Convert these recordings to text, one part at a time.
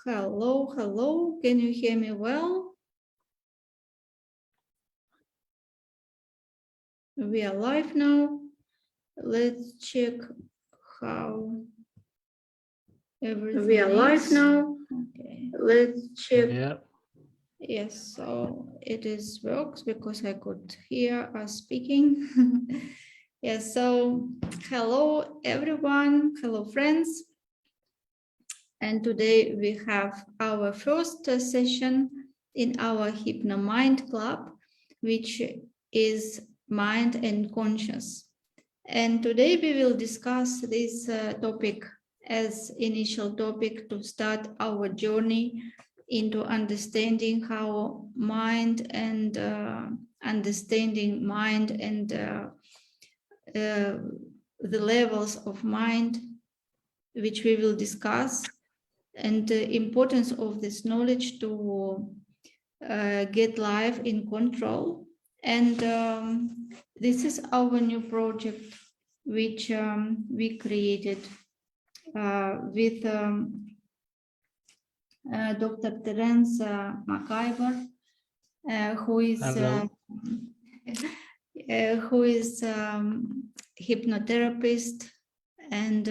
Hello, hello. Can you hear me well? We are live now. Let's check how everything We are live is. now. Okay. Let's check. Yeah. Yes, so it is works because I could hear us speaking. Yes, so hello everyone, hello friends. And today we have our first session in our Hypno Mind Club, which is mind and conscious. And today we will discuss this topic as initial topic to start our journey into understanding how mind and understanding mind and the levels of mind which we will discuss, and the importance of this knowledge to get life in control. And this is our new project, which we created with Dr. Terence McIver, who is hypnotherapist and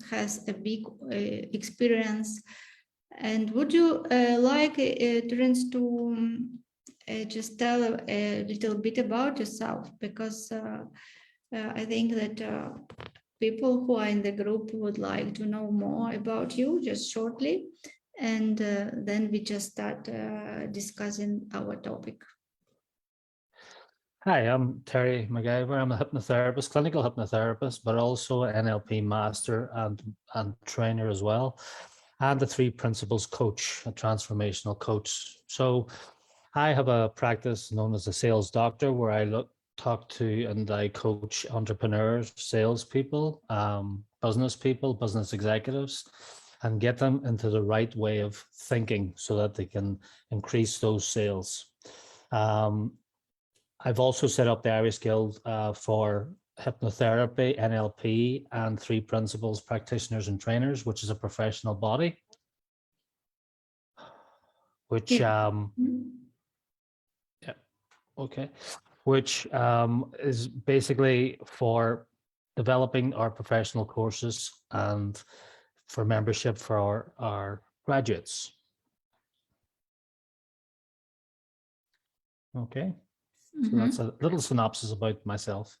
has a big experience. And would you like, Terence, to just tell a little bit about yourself? Because I think that people who are in the group would like to know more about you, just shortly. And then we just start discussing our topic. Hi, I'm Terry McIver. I'm a hypnotherapist, clinical hypnotherapist, but also an NLP master and trainer as well, and a 3 principles coach, a transformational coach. So I have a practice known as a sales doctor, where I talk to and I coach entrepreneurs, salespeople, business people, business executives, and get them into the right way of thinking so that they can increase those sales. I've also set up the Irish Guild for hypnotherapy, NLP, and 3 principles practitioners and trainers, which is a professional body, which which is basically for developing our professional courses and for membership for our graduates. Okay. So that's a little synopsis about myself.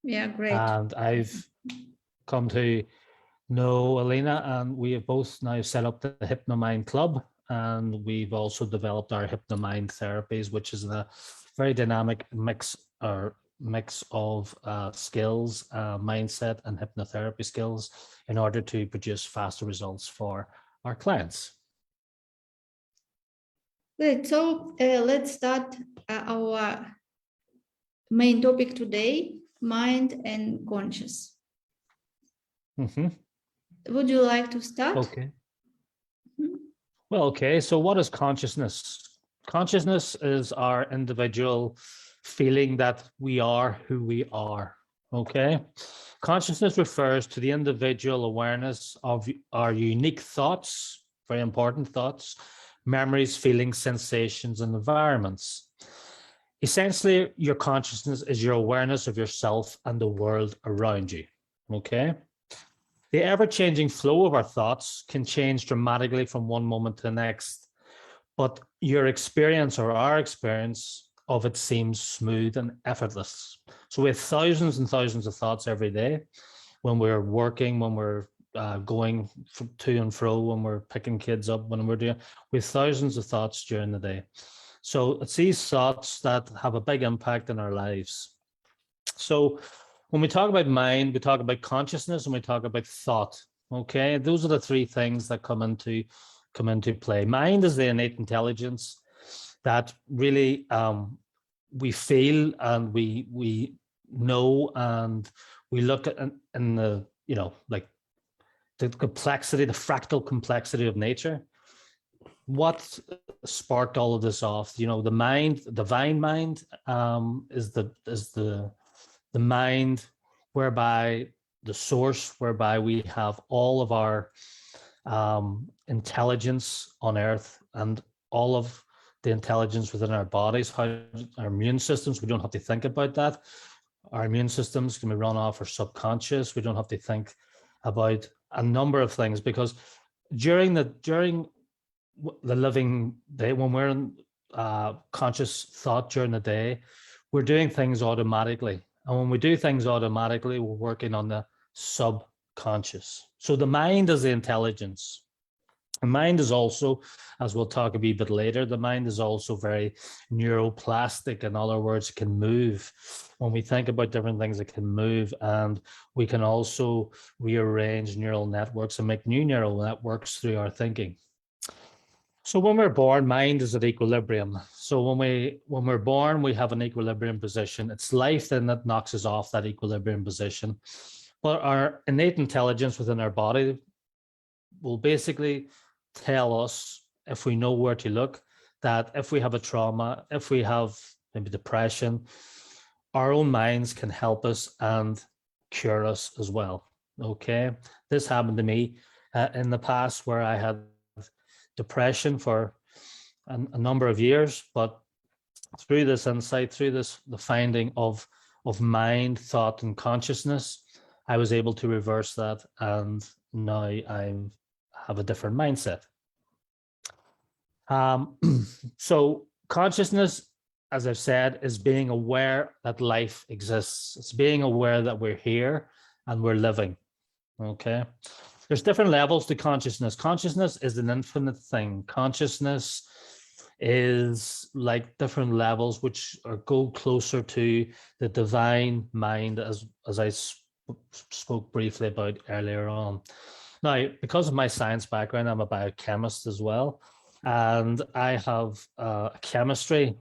Yeah, great. And I've come to know Alina, and we have both now set up the Hypno Mind Club, and we've also developed our Hypno Mind therapies, which is a very dynamic mix of skills, mindset, and hypnotherapy skills in order to produce faster results for our clients. Good. So let's start our main topic today, mind and conscious. Would you like to start? Okay. Well, okay. So what is consciousness? Consciousness is our individual feeling that we are who we are. Okay. Consciousness refers to the individual awareness of our unique thoughts, very important thoughts, memories, feelings, sensations, and environments. Essentially, your consciousness is your awareness of yourself and the world around you. Okay. The ever-changing flow of our thoughts can change dramatically from one moment to the next, but your experience or our experience of it seems smooth and effortless. So we have thousands and thousands of thoughts every day when we're working, when we're going to and fro, when we're picking kids up, when we're doing, we have thousands of thoughts during the day. So it's these thoughts that have a big impact in our lives. So when we talk about mind, we talk about consciousness, and we talk about thought. Okay, those are the 3 things that come into play. Mind is the innate intelligence that really we feel and we know, and we look at in the, you know, like the complexity, the fractal complexity of nature. What sparked all of this off? You know, the mind, the divine mind, is the mind whereby the source, whereby we have all of our intelligence on Earth and all of the intelligence within our bodies, how our immune systems, we don't have to think about that. Our immune systems can be run off our subconscious. We don't have to think about a number of things, because during the living day, when we're in conscious thought during the day, we're doing things automatically. And when we do things automatically, we're working on the subconscious. So the mind is the intelligence. The mind is also, as we'll talk a wee bit later, the mind is also very neuroplastic. In other words, it can move. When we think about different things, it can move. And we can also rearrange neural networks and make new neural networks through our thinking. So when we're born, mind is at equilibrium. So when we're born, we have an equilibrium position. It's life then that knocks us off that equilibrium position. But our innate intelligence within our body will basically tell us, if we know where to look, that if we have a trauma, if we have maybe depression, our own minds can help us and cure us as well. Okay, this happened to me in the past, where I had depression for a number of years, but through this insight, through the finding of mind, thought, and consciousness, I was able to reverse that, and now I have a different mindset. So consciousness, as I've said, is being aware that life exists. It's being aware that we're here and we're living. Okay. There's different levels to consciousness. Consciousness is an infinite thing. Consciousness is like different levels which go closer to the divine mind, as I spoke briefly about earlier on. Now, because of my science background, I'm a biochemist as well, and I have a chemistry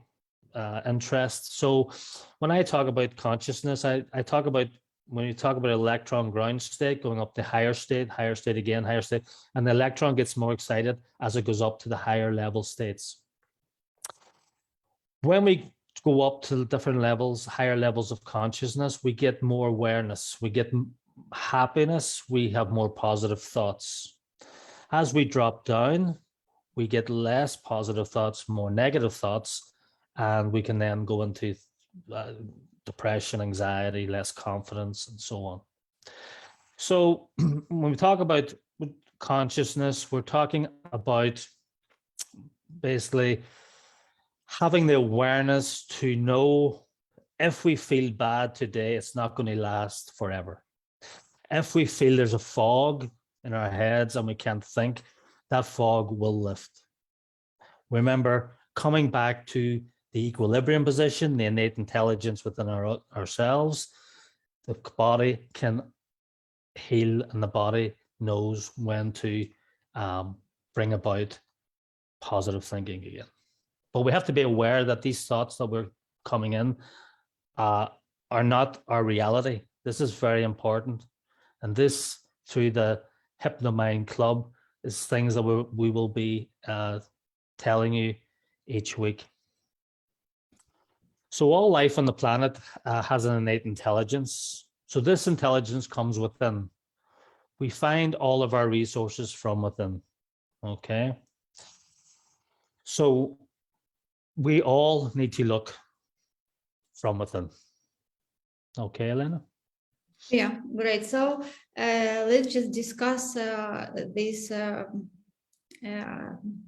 interest. So when I talk about consciousness, I talk about, when you talk about electron ground state, going up to higher state again, higher state, and the electron gets more excited as it goes up to the higher level states. When we go up to the different levels, higher levels of consciousness, we get more awareness, we get happiness, we have more positive thoughts. As we drop down, we get less positive thoughts, more negative thoughts, and we can then go into depression, anxiety, less confidence, and so on. So when we talk about consciousness, we're talking about basically having the awareness to know, if we feel bad today, it's not going to last forever. If we feel there's a fog in our heads and we can't think, that fog will lift. Remember, coming back to the equilibrium position, the innate intelligence within ourselves, the body can heal, and the body knows when to bring about positive thinking again. But we have to be aware that these thoughts that we're coming in are not our reality. This is very important. And this, through the Hypno Mind Club, is things that we will be telling you each week. So all life on the planet has an innate intelligence. So this intelligence comes within. We find all of our resources from within. Okay. So we all need to look from within. Okay, Elena? Yeah, great. So let's just discuss this,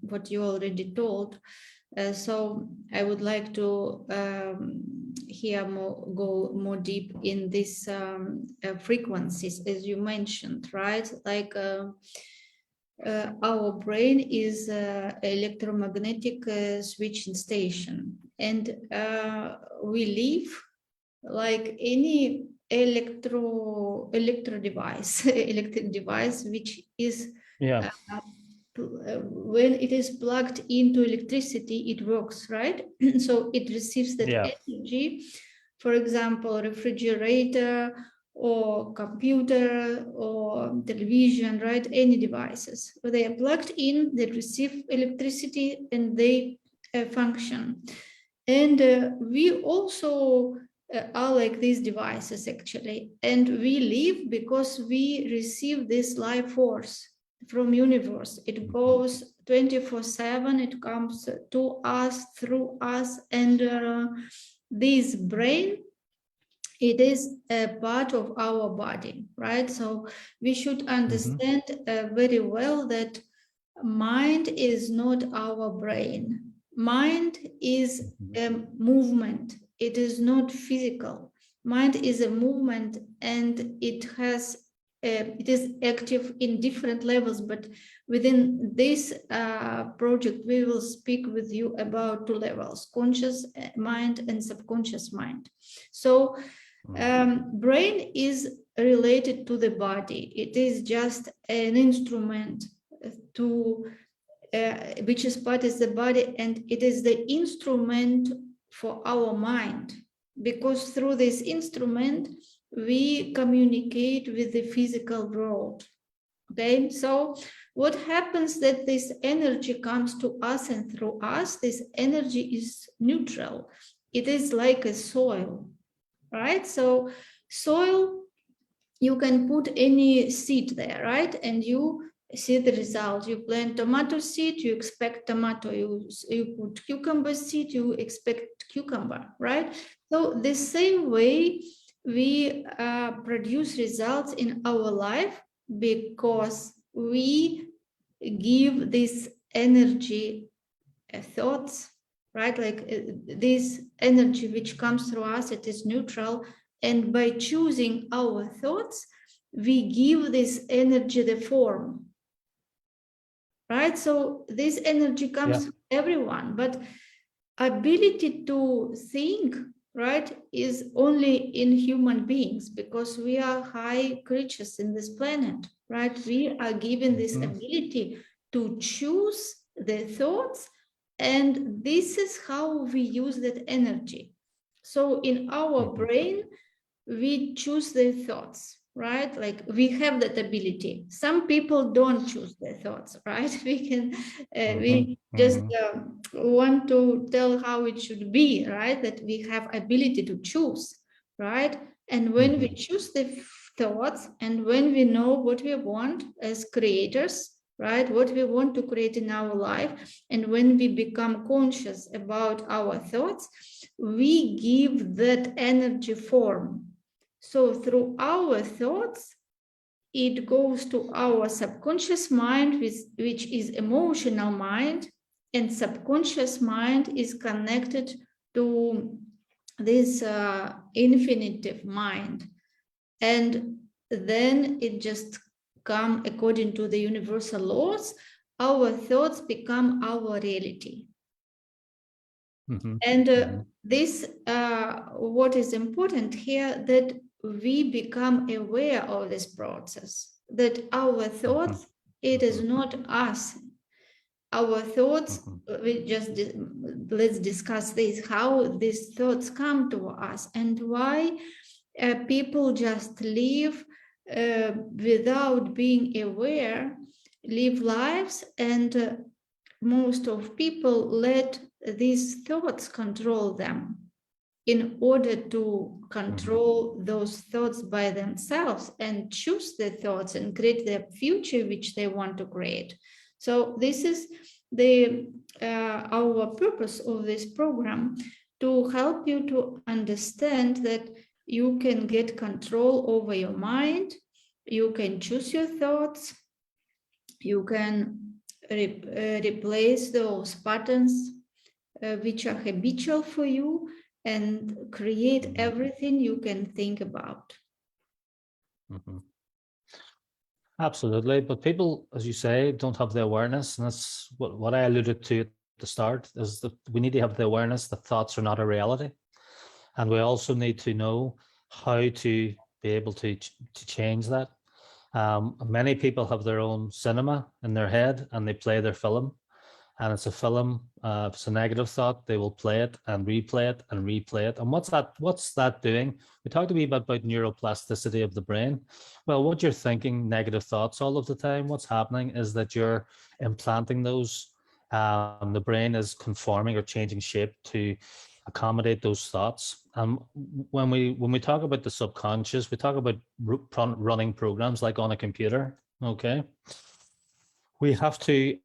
what you already told. So I would like to go more deep in these frequencies, as you mentioned, right? Like our brain is electromagnetic switching station, and we live like any electric device which is when it is plugged into electricity, it works, right? So it receives that energy. For example, refrigerator or computer or television, right? Any devices. They are plugged in, they receive electricity, and they function. And we also are like these devices, actually. And we live because we receive this life force. from universe. It goes 24/7. It comes to us, through us, and this brain, it is a part of our body, right? So we should understand very well that mind is not our brain. Mind is a movement. It is not physical. Mind is a movement, and it is active in different levels. But within this project, we will speak with you about two levels: conscious mind and subconscious mind. So brain is related to the body. It is just an instrument to which is part of the body, and it is the instrument for our mind, because through this instrument we communicate with the physical world. Okay, so what happens that this energy comes to us, and through us this energy is neutral. It is like a soil, right? So soil, you can put any seed there, right? And you see the result. You plant tomato seed, you expect tomato. You put cucumber seed, you expect cucumber, right? So the same way we produce results in our life, because we give this energy thoughts, right? Like this energy which comes through us, it is neutral. And by choosing our thoughts, we give this energy the form, right? So this energy comes from everyone, but ability to think, right, is only in human beings, because we are high creatures in this planet, right? We are given this ability to choose the thoughts, and this is how we use that energy. So in our brain, we choose the thoughts, right? Like we have that ability. Some people don't choose their thoughts, right? We just want to tell how it should be, right? That we have ability to choose, right? And when we choose the thoughts, and when we know what we want as creators, right, what we want to create in our life, and when we become conscious about our thoughts, we give that energy form. So through our thoughts, it goes to our subconscious mind, which is emotional mind, and subconscious mind is connected to this infinitive mind. And then it just come according to the universal laws. Our thoughts become our reality. And this, what is important here, that we become aware of this process, that our thoughts, it is not us. Our thoughts, let's discuss this, how these thoughts come to us, and why people just live without being aware, live lives, and most of people let these thoughts control them in order to control those thoughts by themselves and choose the thoughts and create the future which they want to create. So this is our purpose of this program, to help you to understand that you can get control over your mind, you can choose your thoughts, you can replace those patterns which are habitual for you, and create everything you can think about. Absolutely. But people, as you say, don't have the awareness. And that's what I alluded to at the start, is that we need to have the awareness that thoughts are not a reality. And we also need to know how to be able to change that. Many people have their own cinema in their head, and they play their film. And it's a film, if it's a negative thought, they will play it and replay it and replay it. And what's that doing? We talked a wee bit about neuroplasticity of the brain. Well, what you're thinking, negative thoughts all of the time, what's happening is that you're implanting those. The brain is conforming or changing shape to accommodate those thoughts. When we talk about the subconscious, we talk about running programs like on a computer, okay? we have to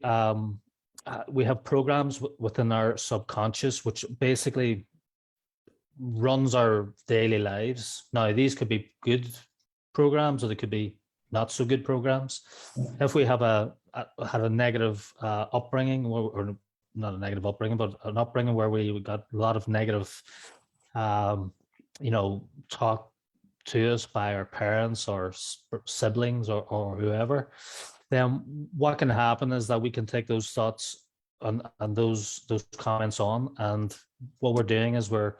we have programs within our subconscious which basically runs our daily lives. Now, these could be good programs or they could be not so good programs. If we have had a negative upbringing, or not a negative upbringing, but an upbringing where we got a lot of negative, talk to us by our parents or siblings or whoever, then what can happen is that we can take those thoughts and those comments on, and what we're doing is we're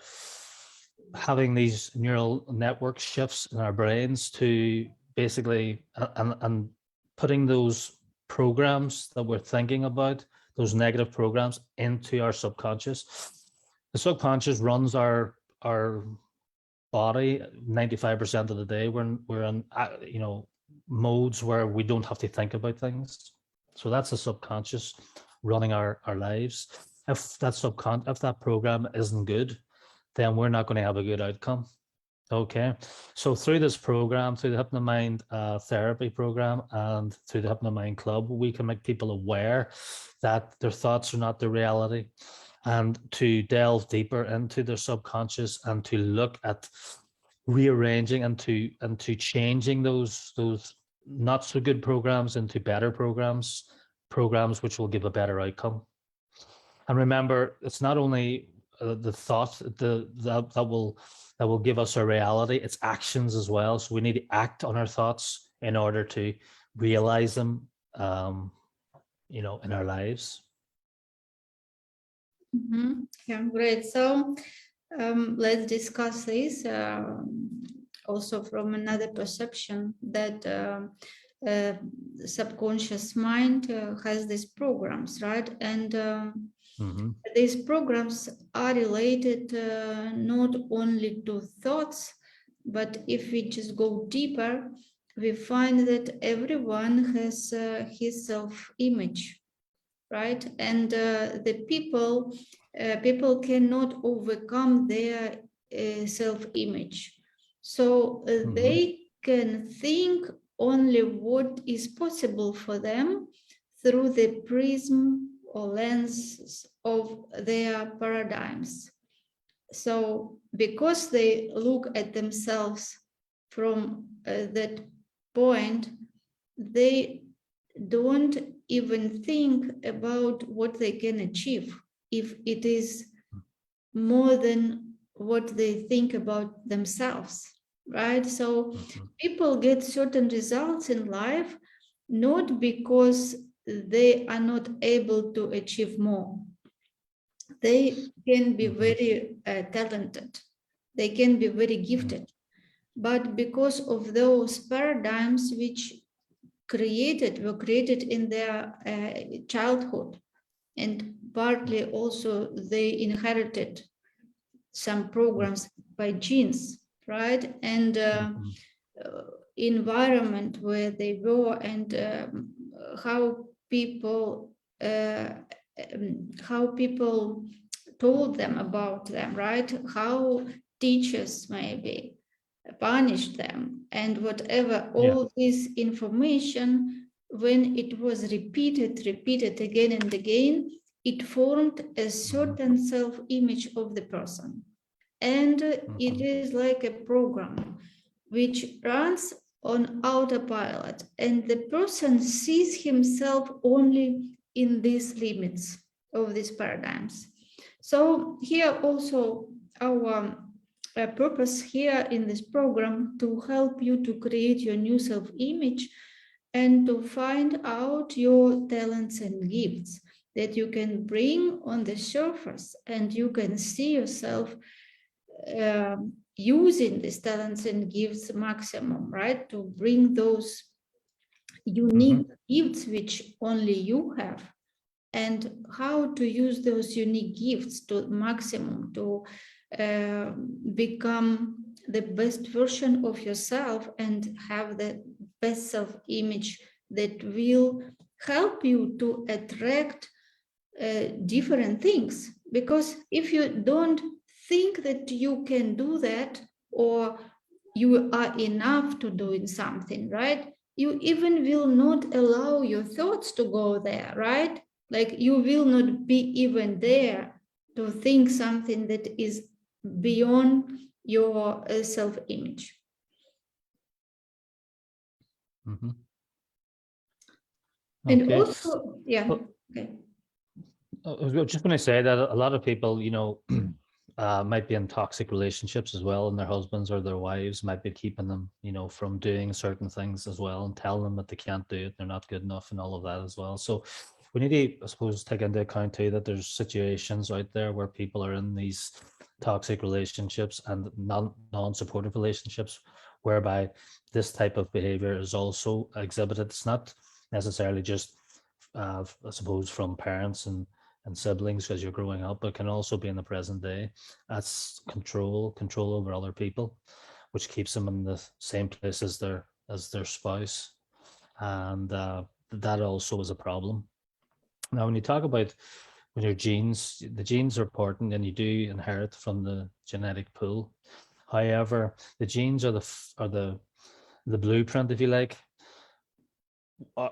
having these neural network shifts in our brains to basically and putting those programs that we're thinking about, those negative programs, into our subconscious. The subconscious runs our body 95% of the day. We're in modes where we don't have to think about things. So that's the subconscious running our lives. If that program isn't good, then we're not going to have a good outcome. Okay, so through this program, through the HypnoMind therapy program and through the HypnoMind Club, we can make people aware that their thoughts are not their reality, and to delve deeper into their subconscious and to look at rearranging and to changing those not so good programs into better programs which will give a better outcome. And remember, it's not only the thought that will give us our reality, it's actions as well. So we need to act on our thoughts in order to realize them, in our lives. Yeah, great. So let's discuss this also from another perception, that subconscious mind has these programs, right? And these programs are related not only to thoughts, but if we just go deeper, we find that everyone has his self-image, right? And the people cannot overcome their self-image. So they can think only what is possible for them through the prism or lenses of their paradigms. So because they look at themselves from that point, they don't even think about what they can achieve if it is more than what they think about themselves, right? So people get certain results in life not because they are not able to achieve more. They can be very talented, they can be very gifted, but because of those paradigms which were created in their childhood, and partly also they inherited some programs by genes, right? And environment where they were, and how people told them about them, right? How teachers maybe punished them, and whatever, all this information, when it was repeated again and again, it formed a certain self-image of the person. And it is like a program which runs on autopilot, and the person sees himself only in these limits of these paradigms. So here also our purpose here in this program to help you to create your new self-image and to find out your talents and gifts that you can bring on the surface, and you can see yourself using these talents and gifts maximum, right? To bring those unique gifts which only you have, and how to use those unique gifts to maximum to become the best version of yourself and have the best self-image that will help you to attract different things. Because if you don't think that you can do that, or you are enough to doing something, right, you even will not allow your thoughts to go there, right? Like you will not be even there to think something that is beyond your self-image. Mm-hmm. And Okay. also, yeah, Well, okay. I was just going to say that a lot of people, might be in toxic relationships as well, and their husbands or their wives might be keeping them, from doing certain things as well, and telling them that they can't do it, they're not good enough, and all of that as well. So we need to, I suppose, take into account too that there's situations out there where people are in these toxic relationships and non-supportive relationships, whereby this type of behavior is also exhibited. It's not necessarily just, I suppose, from parents and siblings as you're growing up, but can also be in the present day. That's control over other people, which keeps them in the same place as their spouse, and that also is a problem. Now, when you talk about when your genes, the genes are important, and you do inherit from the genetic pool. However, the genes are the blueprint, if you like.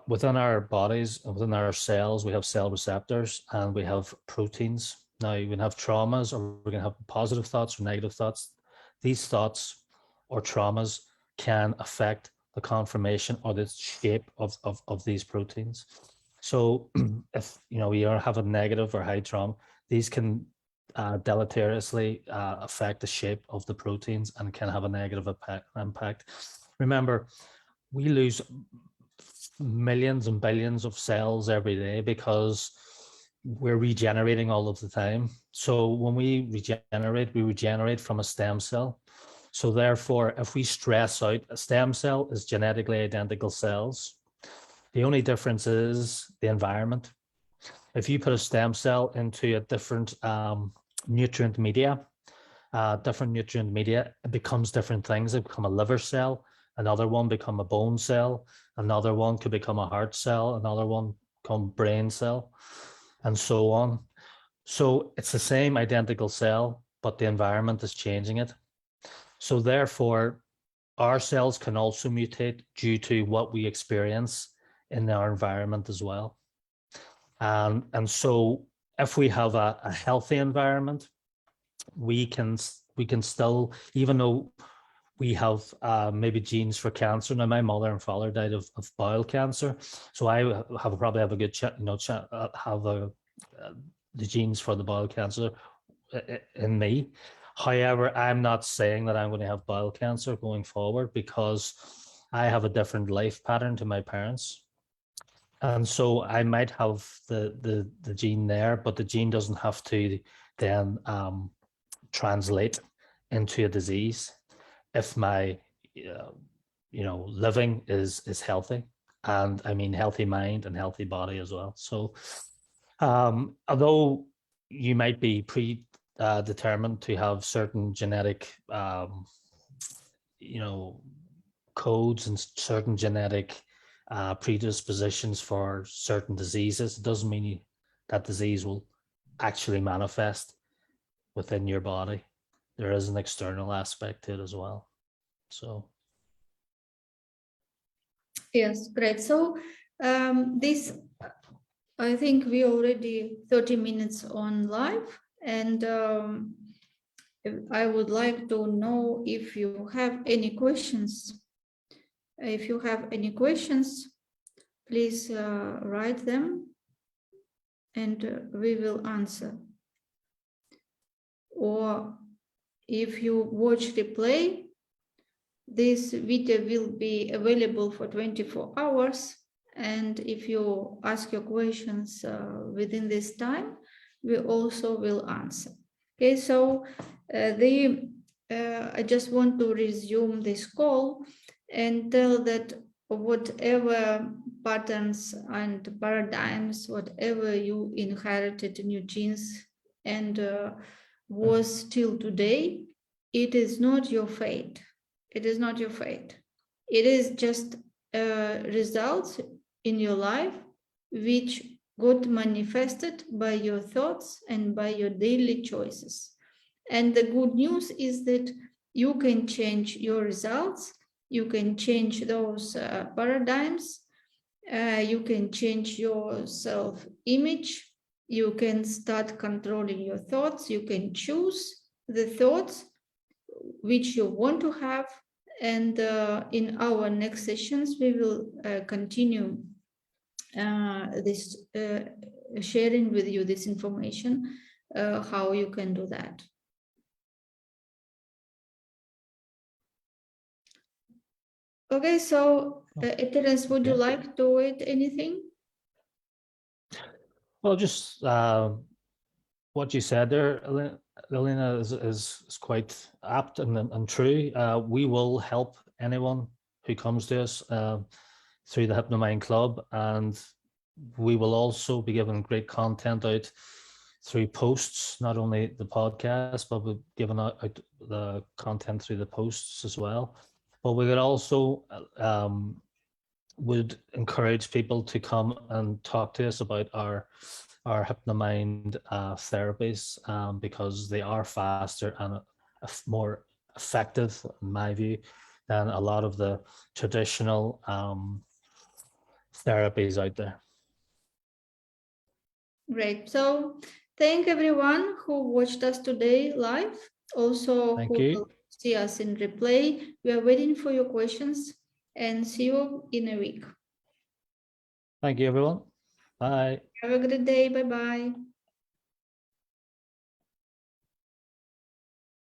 Within our bodies, within our cells, we have cell receptors and we have proteins. Now, we can have traumas, or we can have positive thoughts or negative thoughts. These thoughts or traumas can affect the conformation or the shape of these proteins. So if we have a negative or high trauma, these can deleteriously affect the shape of the proteins and can have a negative impact. Remember, we lose millions and billions of cells every day because we're regenerating all of the time. So when we regenerate from a stem cell. So therefore, if we stress out, a stem cell is genetically identical cells. The only difference is the environment. If you put a stem cell into a different nutrient media, it becomes different things. It become a liver cell, another one become a bone cell, another one could become a heart cell, another one become brain cell, and so on. So it's the same identical cell, but the environment is changing it. So therefore, our cells can also mutate due to what we experience in our environment as well. And so if we have a healthy environment, we can still, even though we have maybe genes for cancer. Now, my mother and father died of bowel cancer, so I probably have a good have the genes for the bowel cancer in me. However, I'm not saying that I'm going to have bowel cancer going forward because I have a different life pattern to my parents. And so I might have the gene there, but the gene doesn't have to then translate into a disease if my living is healthy, and I mean healthy mind and healthy body as well. So although you might be determined to have certain genetic codes and certain genetic predispositions for certain diseases, it doesn't mean that disease will actually manifest within your body. There is an external aspect to it as well. So Yes, great. So this, I think we already 30 minutes on live, and I would like to know if you have any questions. If you have any questions, please write them and we will answer. Or if you watch replay, this video will be available for 24 hours. And if you ask your questions within this time, we also will answer. Okay, so I just want to resume this call and tell that whatever patterns and paradigms, whatever you inherited in your genes and was till today, it is not your fate. It is not your fate. It is just results in your life which got manifested by your thoughts and by your daily choices. And the good news is that you can change your results, you can change those paradigms. You can change your self-image. You can start controlling your thoughts. You can choose the thoughts which you want to have. And in our next sessions, we will continue this sharing with you this information, how you can do that. Okay, so Terence, would you like to add anything? Well, just what you said there, Elena, is quite apt and true. We will help anyone who comes to us through the HypnoMind Club, and we will also be giving great content out through posts, not only the podcast, but we're giving out the content through the posts as well. But we could also would encourage people to come and talk to us about our HypnoMind therapies because they are faster and more effective, in my view, than a lot of the traditional therapies out there. Great. So thank everyone who watched us today live. Also, Thank who you. will see us in replay. We are waiting for your questions and see you in a week. Thank you, everyone. Bye. Have a good day. Bye-bye.